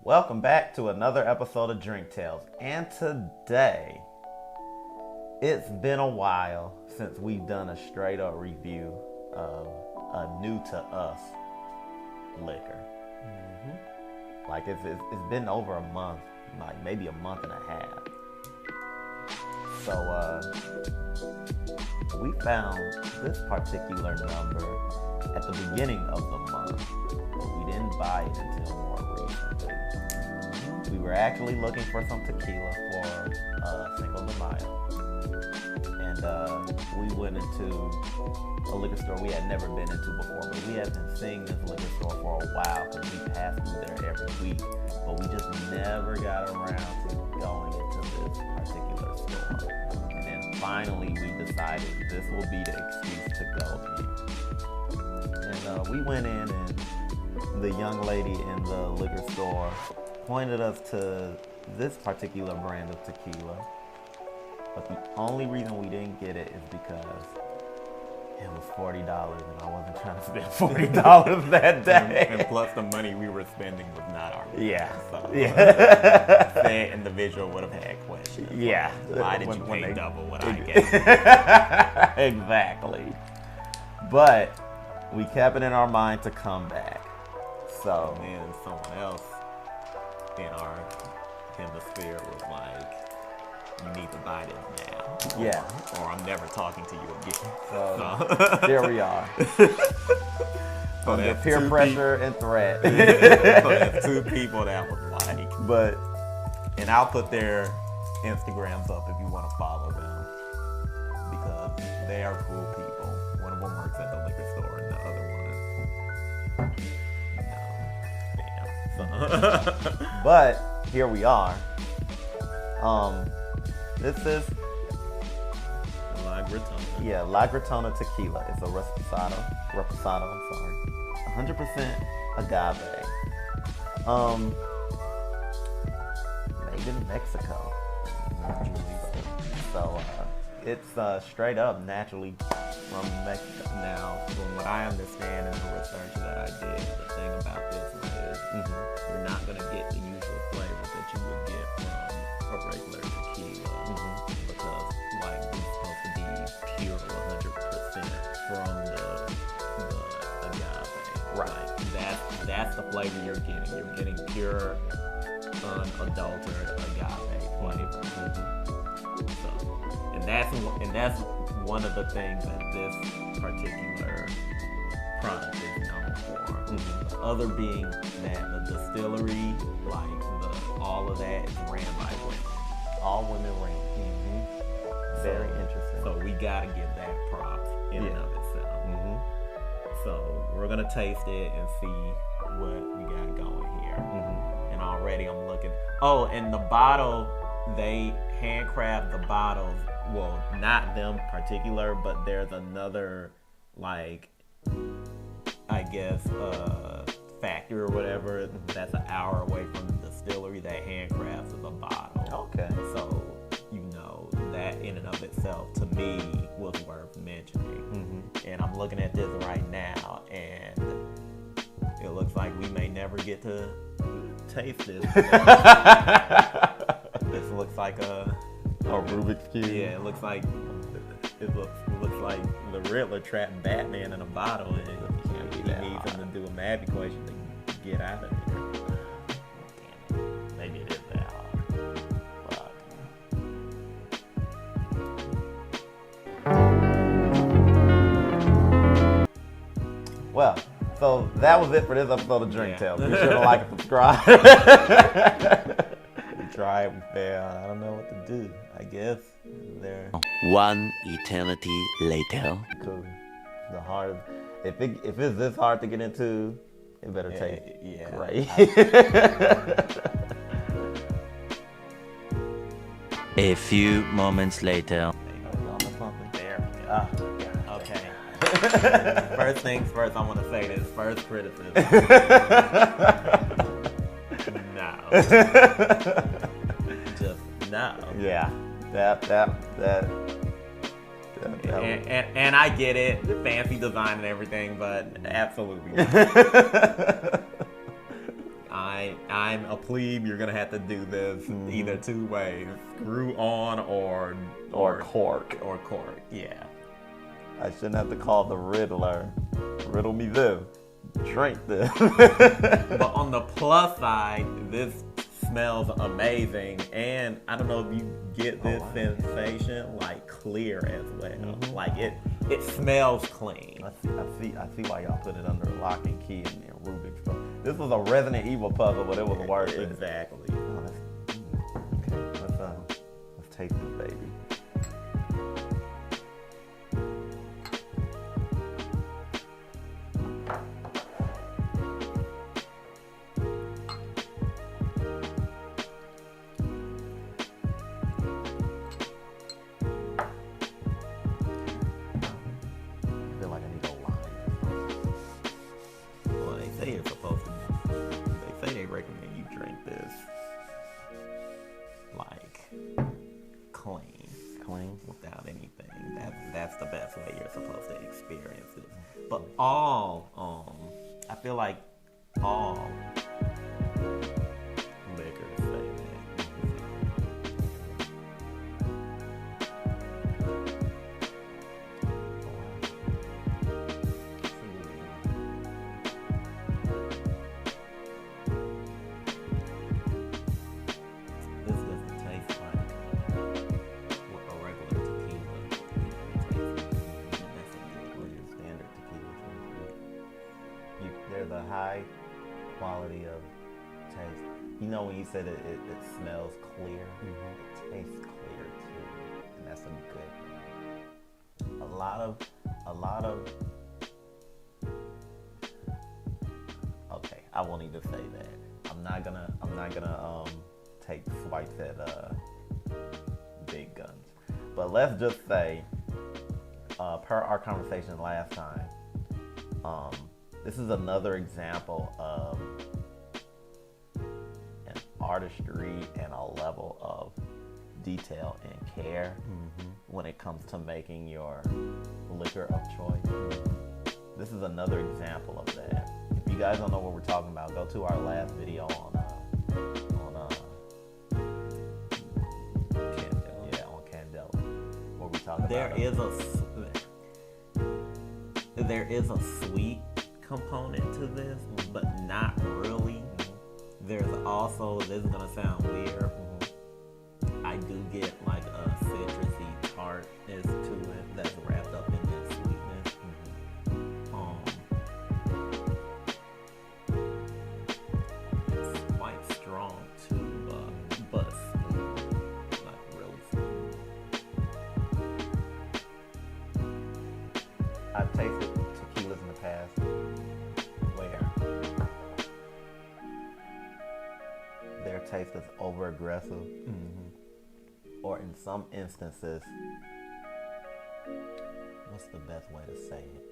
Welcome back to another episode of Drink Tales. And today, it's been a while since we've done a straight up review of a new to us liquor. Mm-hmm. Like it's been over a month, like maybe a month and a half. So we found this particular number at the beginning of the month, but we didn't buy it until more recently. We were actually looking for some tequila for Cinco de Mayo, and we went into a liquor store we had never been into before, but we had been seeing this liquor store for a while because we passed through there every week, but we just never got around to going into this particular store. And then finally we decided this will be the excuse to go in. And we went in, and the young lady in the liquor store pointed us to this particular brand of tequila. But the only reason we didn't get it is because it was $40 and I wasn't trying to spend $40 that day. And plus the money we were spending was not our money. Yeah. So yeah. that individual would have had questions. Yeah. Why did you pay double what I gave? Exactly. But we kept it in our mind to come back. So And then someone else in our hemisphere was like, you need to buy this now. Yeah. Or I'm never talking to you again. So there we are. So Under that's peer pressure and threat. So that's two people that was like. But And I'll put their Instagrams up if you want to follow them, because they are cool people. One of them works at the liquor store and the other one, no. Damn. but here we are. This is La Gritona. yeah, La Gritona Tequila. It's a reposado, I'm sorry. 100% agave. Made in Mexico. So it's straight up naturally from Mexico. Now, from what I understand in the research that I did, the thing about this one is you're not going to get the usual flavors that you would get from a regular tequila, because like it's supposed to be pure 100% from the agave. Right. Like that's the flavor you're getting. You're getting pure, unadulterated agave flavor. So, and that's one of the things that this particular product is known for. The other being that the distillery, like all of that, is ran by women. all women ran. Very interesting. So we gotta give that props in and of itself. So we're gonna taste it and see what we got going here. And already I'm looking. Oh, and the bottle, they handcraft the bottles. Well, not them particular, but there's another, like, I guess, factory or whatever that's an hour away from the distillery that handcrafts the bottle. Okay. So, you know, that in and of itself, to me, was worth mentioning. And I'm looking at this right now, and it looks like we may never get to taste this. This looks like a Rubik's Cube. Yeah, it looks like the Riddler trapped Batman in a bottle, and he needs him to do a math equation to get out of there. Damn it. Maybe it is that hard. Well, so that was it for this episode of Drink Tales. Be sure to like and subscribe. We tried, we failed. I don't know what to do. I guess they're One eternity later. Cool. The hardest. If it's this hard to get into, it better taste great. A few moments later. there. Okay. First things first, I want to say this. First criticism. No. Just no. Yeah. That And I get it, fancy design and everything, but absolutely not. I I'm a plebe. You're gonna have to do this either two ways: screw on or cork. Or cork. Yeah. I shouldn't have to call the Riddler. Riddle me this. Drink this. But on the plus side, this smells amazing, and I don't know if you get this sensation, like clear as well. Like it smells clean. I see why y'all put it under lock and key and Rubik's. This was a Resident Evil puzzle, but it was worth it. Exactly. Oh, okay, let's taste this baby. Without anything. That's the best way you're supposed to experience it. But I feel like all liquors say that. This doesn't taste like a regular tequila. That's a good way. Standard tequila. There's a high quality of taste. You know when you said it smells clear, it tastes clear too, and that's a good thing. A lot of. Okay, I won't even say that. I'm not gonna take swipes at big guns, but let's just say, per our conversation last time, this is another example of an artistry and a level of detail and care when it comes to making your liquor of choice. This is another example of that. If you guys don't know what we're talking about, go to our last video on Candela, where we talk about there is a sweet component to this, but not really. There's also, this is gonna sound weird, I do get like a citrusy tartness to it that's wrapped up in that sweetness. It's quite strong too, but smooth, like really smooth. I've tasted tequilas in the past where their taste is over aggressive, or in some instances, what's the best way to say it?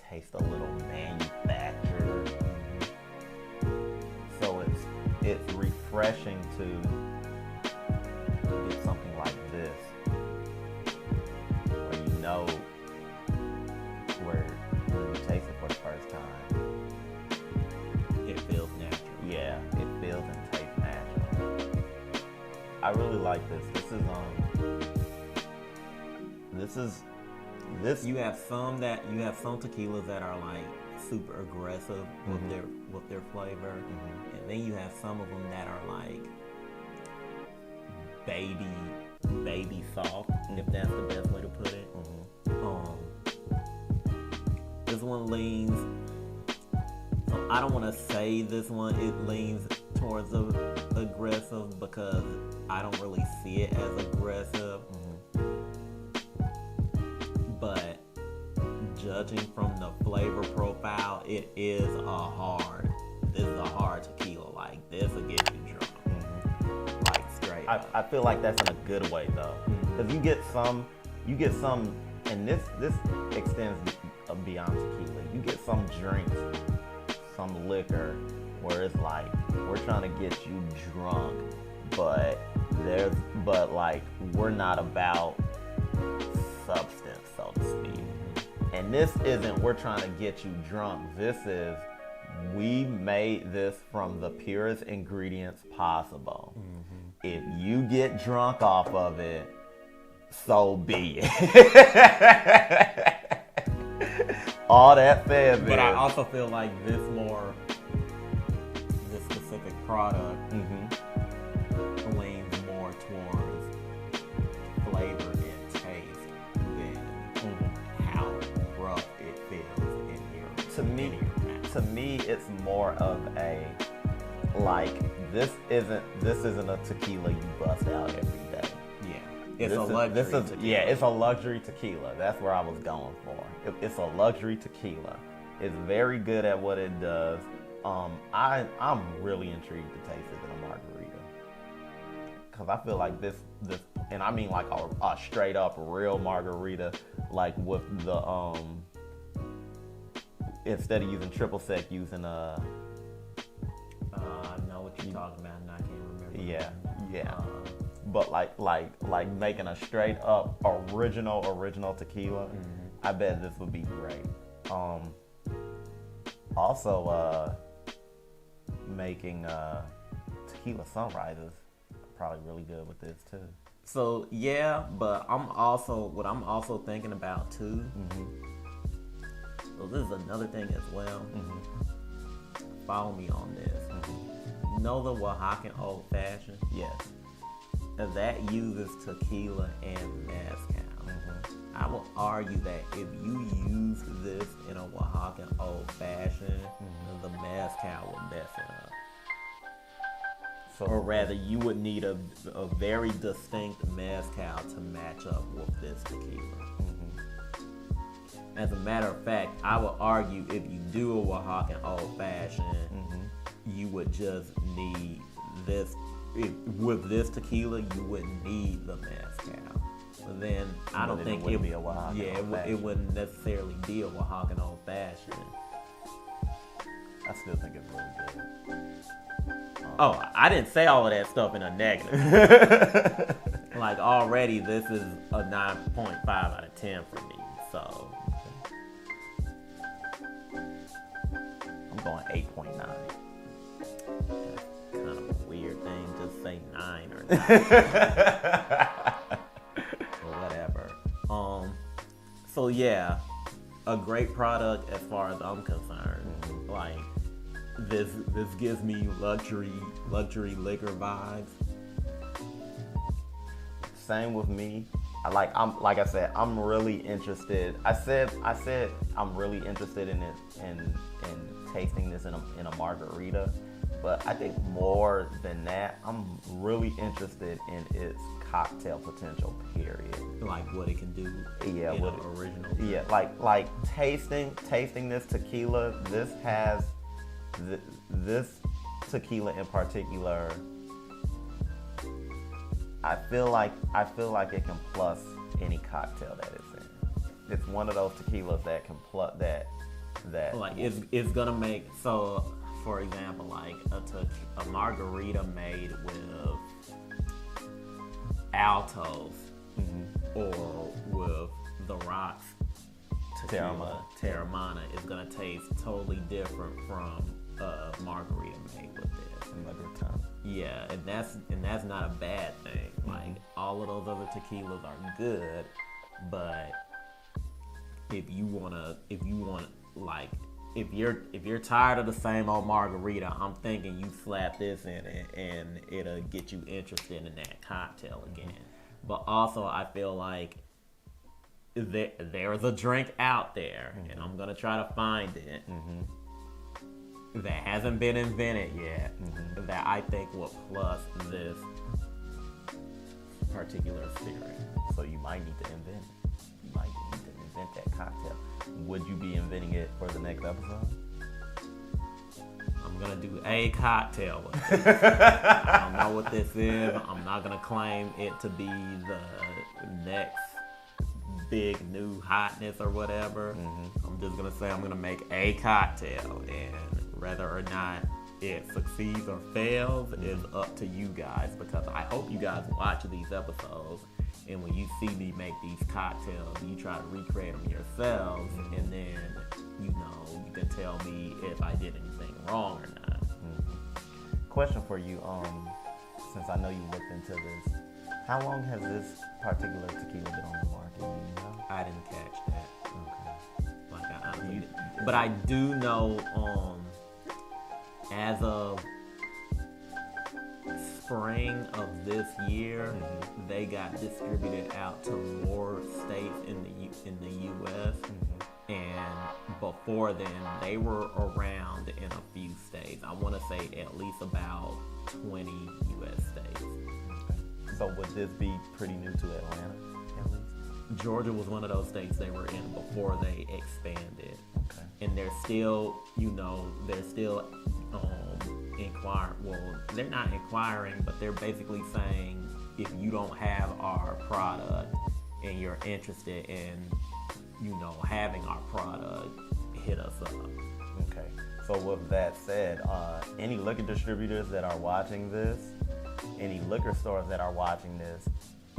Taste a little manufactured. So it's refreshing to get something like this, where you know where when you taste it for the first time, It feels natural. yeah, it feels and tastes natural. I really like this. You have some tequilas that are like super aggressive with their flavor, and then you have some of them that are like baby soft, if that's the best way to put it. This one leans. I don't want to say this one it leans towards aggressive because I don't really see it as aggressive. But judging from the flavor profile, this is a hard tequila. Like this will get you drunk, like straight up. I feel like that's in a good way though, because you get some, and this extends beyond tequila. You get some drinks, some liquor, where it's like we're trying to get you drunk, but like we're not about substance, so to speak. And this isn't we're trying to get you drunk. This is we made this from the purest ingredients possible. If you get drunk off of it, so be it. All that said, But I also feel like this specific product leans more towards flavor and taste than how rough it feels in your mouth. To me, it's more of a like this isn't a tequila you bust out every day. Yeah, it's a luxury tequila. Yeah, it's a luxury tequila. That's where I was going for. It's a luxury tequila. It's very good at what it does. I'm really intrigued to taste it in a margarita, because I feel like this, and I mean like a straight up real margarita, like with the instead of using triple sec, using I know what you're talking about, and I can't remember. Yeah. But like making a straight up original tequila, I bet this would be great. Also, making tequila sunrises probably really good with this too. So yeah, but what I'm also thinking about too. So this is another thing as well. Follow me on this. Know the Oaxacan Old Fashioned? Yes. That uses tequila and mezcal. I will argue that if you use this in a Oaxacan Old Fashioned, the mezcal will mess it up. So, or rather, you would need a very distinct mezcal to match up with this tequila. As a matter of fact, I would argue if you do a Oaxacan Old Fashioned, you would just need this. With this tequila, you wouldn't need the mezcal. But then I don't think it would be a Oaxacan. Yeah, it wouldn't necessarily be a Oaxacan Old Fashioned. I still think it's really good. Oh, I didn't say all of that stuff in a negative. Like already, this is a 9.5 out of 10 for me. So I'm going 8.9. Kind of a weird thing. Just say 9 or 9. Or whatever. So yeah, a great product as far as I'm concerned. Like this gives me luxury liquor vibes. Same with me. Like I said, I'm really interested. I said I'm really interested in it in tasting this in a margarita. But I think more than that, I'm really interested in its cocktail potential, period. Like what it can do in an original drink. Yeah, like tasting this tequila, this tequila in particular, I feel like it can plus any cocktail that it's in. It's one of those tequilas that can plus that like it's gonna make, so for example, like a margarita made with Altos or with the Rocks tequila, Terramana is gonna taste totally different from a margarita made with this. Yeah, and that's not a bad thing. Like all of those other tequilas are good, but if you're tired of the same old margarita, I'm thinking you slap this in it and it'll get you interested in that cocktail again. But also, I feel like there's a drink out there, and I'm gonna try to find it that hasn't been invented yet, that I think will plus this particular spirit. So you might need to invent it. You might need to invent that cocktail. Would you be inventing it for the next episode? I'm gonna do a cocktail with it. I don't know what this is. I'm not gonna claim it to be the next big new hotness or whatever. I'm just gonna say I'm gonna make a cocktail, and whether or not it succeeds or fails is up to you guys, because I hope you guys watch these episodes And when you see me make these cocktails, you try to recreate them yourselves, and then, you can tell me if I did anything wrong or not. Question for you, since I know you looked into this, how long has this particular tequila been on the market? Do you know? I didn't catch that. Okay. Like I honestly didn't. But I do know, as of spring of this year, they got distributed out to more states in the U.S. And before then, they were around in a few states. I want to say at least about 20 U.S. states. Okay. So would this be pretty new to Atlanta, at least? Georgia was one of those states they were in before they expanded. Okay. And they're still, inquiring. Well, they're not inquiring, but they're basically saying if you don't have our product and you're interested in, having our product, hit us up. Okay. So with that said, any liquor distributors that are watching this, any liquor stores that are watching this,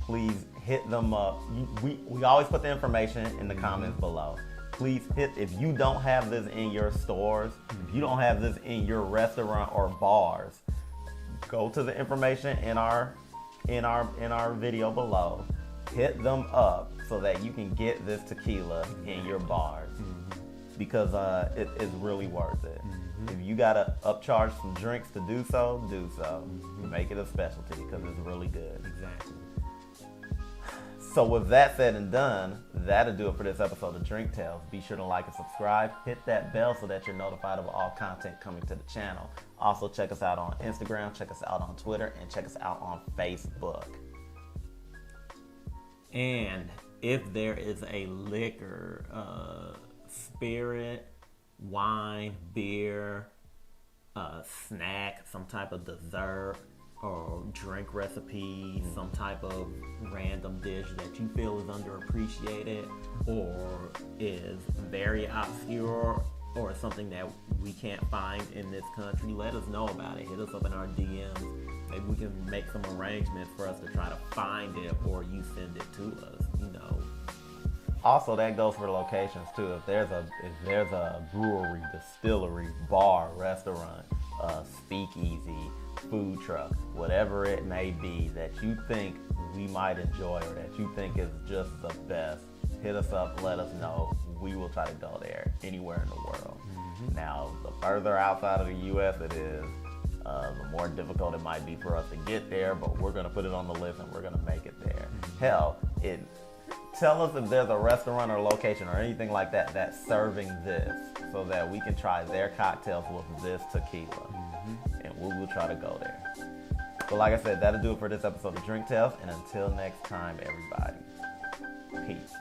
please hit them up. We always put the information in the comments below. Please if you don't have this in your stores, if you don't have this in your restaurant or bars, go to the information in our video below. Hit them up so that you can get this tequila in your bars, because it's really worth it. If you gotta upcharge some drinks to do so, do so. Make it a specialty because it's really good. Exactly. So with that said and done, that'll do it for this episode of Drink Tales. Be sure to like and subscribe. Hit that bell so that you're notified of all content coming to the channel. Also check us out on Instagram, check us out on Twitter, and check us out on Facebook. And if there is a liquor, spirit, wine, beer, snack, some type of dessert, or drink recipe, some type of random dish that you feel is underappreciated or is very obscure or something that we can't find in this country, let us know about it. Hit us up in our DMs. Maybe we can make some arrangements for us to try to find it, or you send it to us, Also, that goes for locations too. If there's a brewery, distillery, bar, restaurant, speakeasy, food truck, whatever it may be that you think we might enjoy or that you think is just the best, hit us up, let us know. We will try to go there anywhere in the world. Now, the further outside of the U.S. it is, the more difficult it might be for us to get there, but we're going to put it on the list and we're going to make it there. Hell, tell us if there's a restaurant or location or anything like that that's serving this so that we can try their cocktails with this tequila. And we will try to go there. But like I said, that'll do it for this episode of Drink Tales. And until next time, everybody, peace.